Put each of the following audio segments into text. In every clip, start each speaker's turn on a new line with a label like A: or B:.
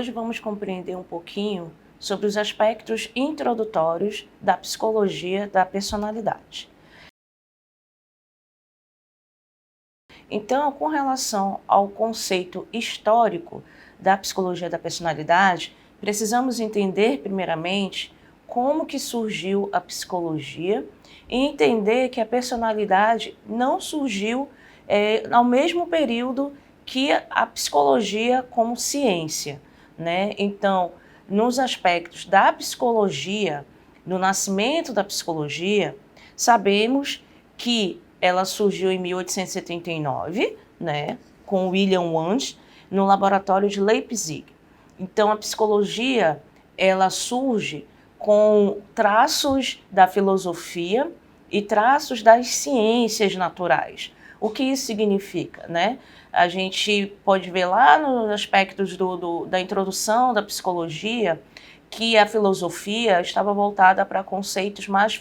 A: hoje vamos compreender um pouquinho sobre os aspectos introdutórios da psicologia da personalidade. Então, com relação ao conceito histórico da psicologia da personalidade, precisamos entender primeiramente como que surgiu a psicologia e entender que a personalidade não surgiu ao mesmo período que a psicologia como ciência, né? Então, nos aspectos da psicologia, no nascimento da psicologia, sabemos que ela surgiu em 1879, né, com William Wundt, no laboratório de Leipzig. Então, a psicologia, ela surge com traços da filosofia e traços das ciências naturais. O que isso significa, né? A gente pode ver lá nos aspectos da introdução da psicologia que a filosofia estava voltada para conceitos mais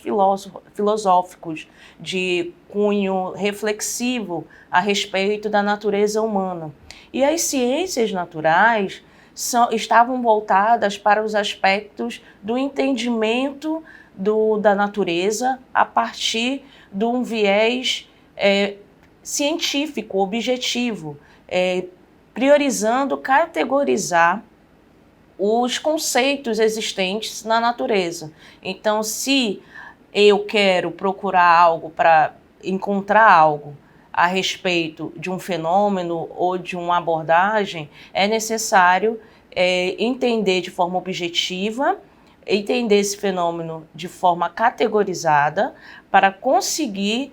A: filosóficos, de cunho reflexivo a respeito da natureza humana. E as ciências naturais estavam voltadas para os aspectos do entendimento da natureza a partir de um viés científico, objetivo, priorizando categorizar os conceitos existentes na natureza. Então, se eu quero procurar algo para encontrar algo a respeito de um fenômeno ou de uma abordagem, é necessário entender de forma objetiva, entender esse fenômeno de forma categorizada para conseguir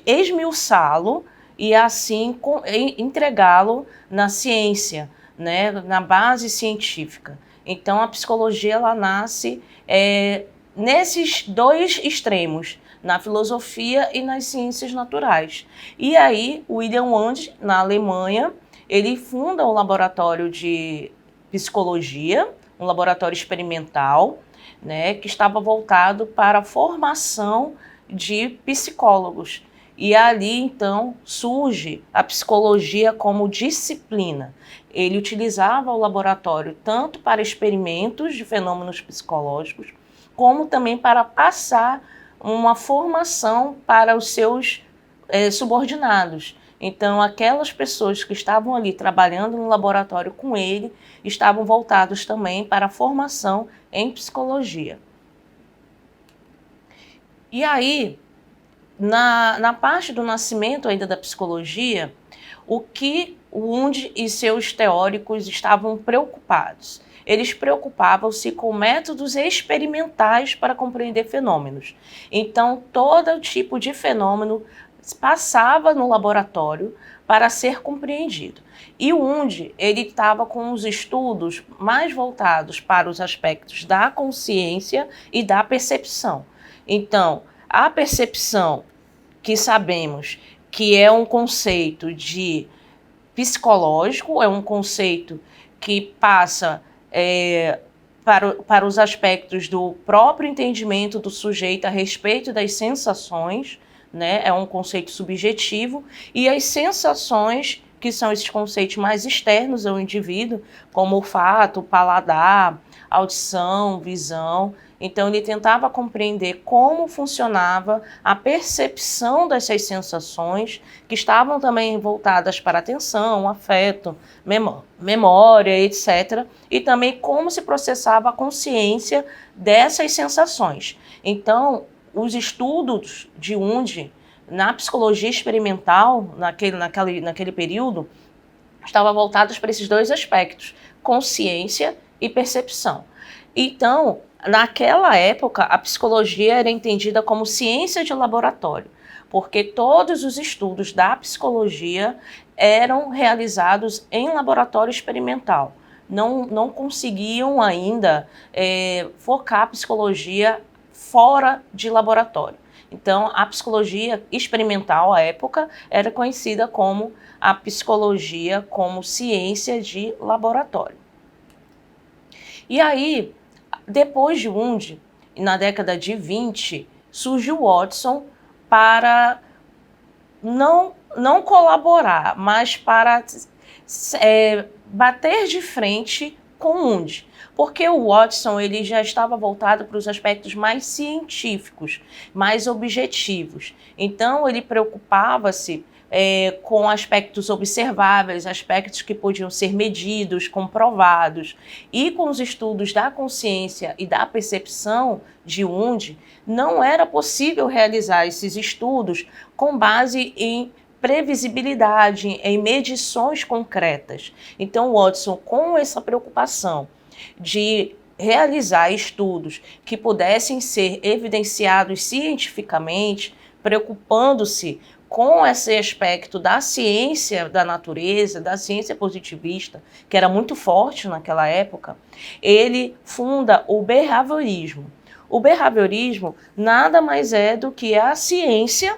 A: esmiuçá-lo e assim entregá-lo na ciência, né, na base científica. Então, a psicologia ela nasce nesses dois extremos, na filosofia e nas ciências naturais. E aí, William Wundt, na Alemanha, ele funda um laboratório de psicologia, um laboratório experimental, né, que estava voltado para a formação de psicólogos. E ali, então, surge a psicologia como disciplina. Ele utilizava o laboratório tanto para experimentos de fenômenos psicológicos, como também para passar uma formação para os seus subordinados. Então, aquelas pessoas que estavam ali trabalhando no laboratório com ele, estavam voltados também para a formação em psicologia. E aí, na parte do nascimento ainda da psicologia, o que Wundt e seus teóricos estavam preocupados? Eles preocupavam-se com métodos experimentais para compreender fenômenos. Então, todo tipo de fenômeno passava no laboratório para ser compreendido. E Wundt, ele estava com os estudos mais voltados para os aspectos da consciência e da percepção. Então, a percepção, que sabemos que é um conceito de psicológico, é um conceito que passa para os aspectos do próprio entendimento do sujeito a respeito das sensações, né? É um conceito subjetivo, e as sensações, que são esses conceitos mais externos ao indivíduo, como olfato, paladar, audição, visão. Então, ele tentava compreender como funcionava a percepção dessas sensações, que estavam também voltadas para atenção, afeto, memória, etc. E também como se processava a consciência dessas sensações. Então, os estudos de Wundt na psicologia experimental, naquele período, estavam voltados para esses dois aspectos, consciência e percepção. Então, naquela época, a psicologia era entendida como ciência de laboratório, porque todos os estudos da psicologia eram realizados em laboratório experimental. Não conseguiam ainda focar a psicologia fora de laboratório. Então, a psicologia experimental, à época, era conhecida como a psicologia como ciência de laboratório. E aí, depois de Wundt, na década de 20, surgiu Watson para não colaborar, mas para bater de frente com Wundt, porque o Watson ele já estava voltado para os aspectos mais científicos, mais objetivos. Então ele preocupava-se com aspectos observáveis, aspectos que podiam ser medidos, comprovados. E com os estudos da consciência e da percepção de Wundt, não era possível realizar esses estudos com base em previsibilidade, em medições concretas. Então, Watson, com essa preocupação de realizar estudos que pudessem ser evidenciados cientificamente, preocupando-se com esse aspecto da ciência da natureza, da ciência positivista, que era muito forte naquela época, ele funda o behaviorismo. O behaviorismo nada mais é do que a ciência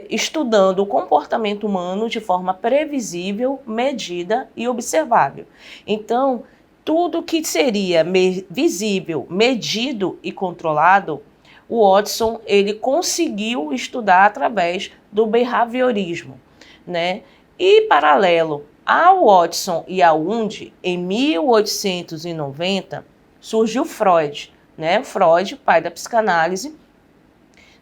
A: estudando o comportamento humano de forma previsível, medida e observável. Então, tudo que seria visível, medido e controlado, o Watson ele conseguiu estudar através do behaviorismo, né? E paralelo ao Watson e a Wundt, em 1890 surgiu Freud, né? Freud, pai da psicanálise,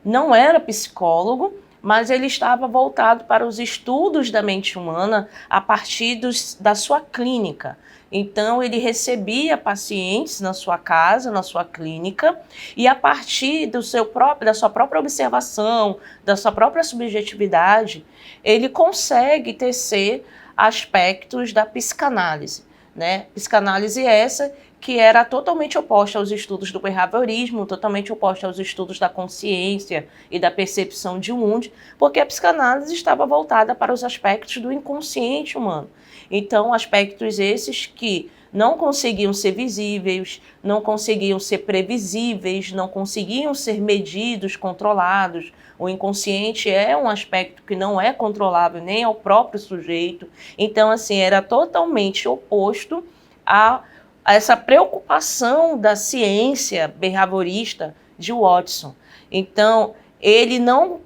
A: não era psicólogo, mas ele estava voltado para os estudos da mente humana a partir da sua clínica. Então, ele recebia pacientes na sua casa, na sua clínica, e a partir da sua própria observação, da sua própria subjetividade, ele consegue tecer aspectos da psicanálise, né? Psicanálise essa que era totalmente oposta aos estudos do behaviorismo, totalmente oposta aos estudos da consciência e da percepção de Wundt, porque a psicanálise estava voltada para os aspectos do inconsciente humano. Então, aspectos esses que não conseguiam ser visíveis, não conseguiam ser previsíveis, não conseguiam ser medidos, controlados. O inconsciente é um aspecto que não é controlável nem ao próprio sujeito. Então, assim, era totalmente oposto a essa preocupação da ciência behaviorista de Watson. Então, ele não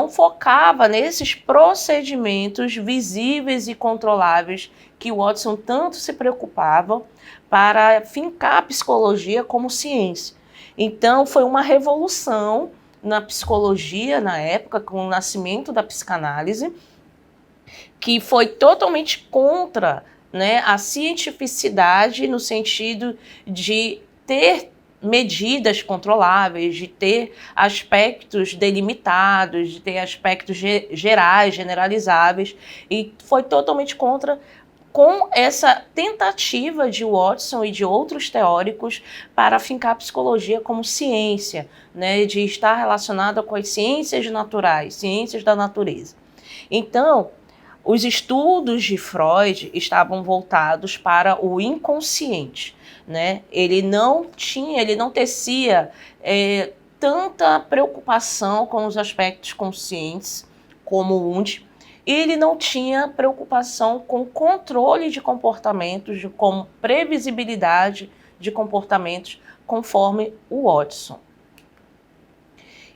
A: focava nesses procedimentos visíveis e controláveis que Watson tanto se preocupava para fincar a psicologia como ciência. Então, foi uma revolução na psicologia na época, com o nascimento da psicanálise, que foi totalmente contra, né, a cientificidade no sentido de ter medidas controláveis, de ter aspectos delimitados, de ter aspectos gerais, generalizáveis, e foi totalmente contra com essa tentativa de Watson e de outros teóricos para afincar a psicologia como ciência, né, de estar relacionada com as ciências naturais, ciências da natureza. Então, os estudos de Freud estavam voltados para o inconsciente, né? Ele não tecia tanta preocupação com os aspectos conscientes como Wundt, e ele não tinha preocupação com controle de comportamentos, com previsibilidade de comportamentos, conforme o Watson.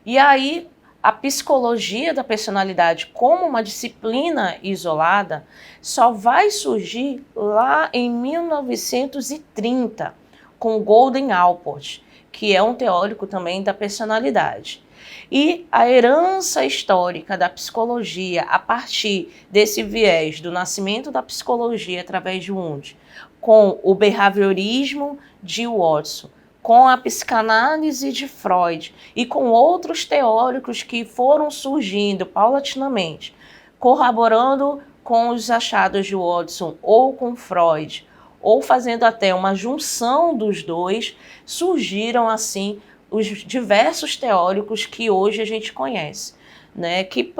A: E aí, a psicologia da personalidade como uma disciplina isolada só vai surgir lá em 1930, com Golden Allport, que é um teórico também da personalidade. E a herança histórica da psicologia, a partir desse viés do nascimento da psicologia através de Wundt, com o behaviorismo de Watson, com a psicanálise de Freud e com outros teóricos que foram surgindo paulatinamente, corroborando com os achados de Watson ou com Freud, ou fazendo até uma junção dos dois, surgiram assim os diversos teóricos que hoje a gente conhece, né, que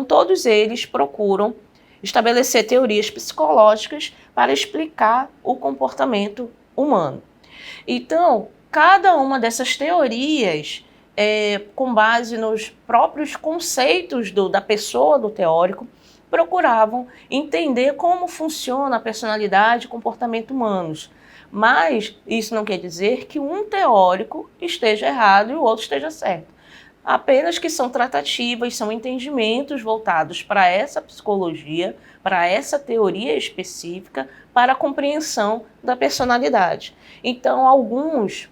A: todos eles procuram estabelecer teorias psicológicas para explicar o comportamento humano. Então, cada uma dessas teorias, com base nos próprios conceitos da pessoa do teórico, procuravam entender como funciona a personalidade e comportamento humanos. Mas isso não quer dizer que um teórico esteja errado e o outro esteja certo. apenas que são tratativas, são entendimentos voltados para essa psicologia, para essa teoria específica, para a compreensão da personalidade. Então, alguns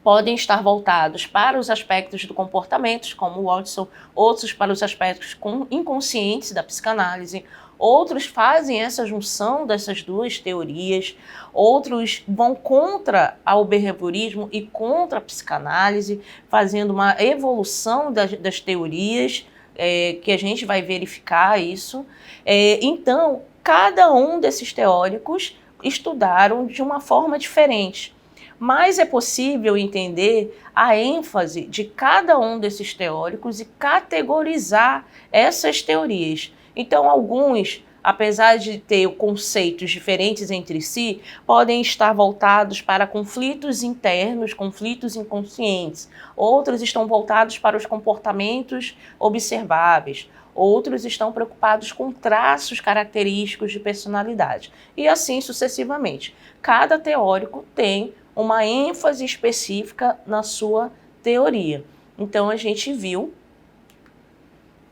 A: podem estar voltados para os aspectos do comportamento, como o Watson, outros para os aspectos inconscientes da psicanálise, outros fazem essa junção dessas duas teorias, outros vão contra o behaviorismo e contra a psicanálise, fazendo uma evolução das teorias, que a gente vai verificar isso. Então, cada um desses teóricos estudaram de uma forma diferente. Mas é possível entender a ênfase de cada um desses teóricos e categorizar essas teorias. Então, alguns, apesar de ter conceitos diferentes entre si, podem estar voltados para conflitos internos, conflitos inconscientes. Outros estão voltados para os comportamentos observáveis. Outros estão preocupados com traços característicos de personalidade. E assim sucessivamente. Cada teórico tem uma ênfase específica na sua teoria. Então, a gente viu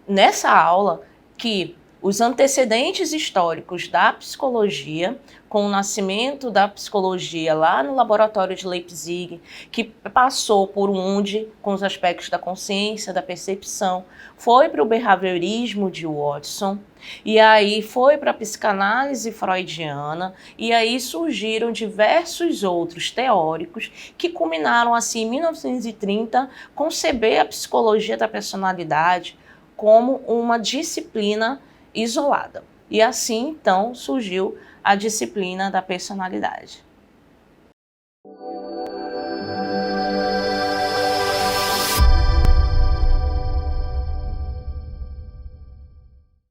A: nessa aula que os antecedentes históricos da psicologia, com o nascimento da psicologia lá no laboratório de Leipzig, que passou por Wundt com os aspectos da consciência, da percepção, foi para o behaviorismo de Watson, e aí foi para a psicanálise freudiana, e aí surgiram diversos outros teóricos que culminaram assim em 1930 conceber a psicologia da personalidade como uma disciplina isolada. E assim, então, surgiu a disciplina da personalidade.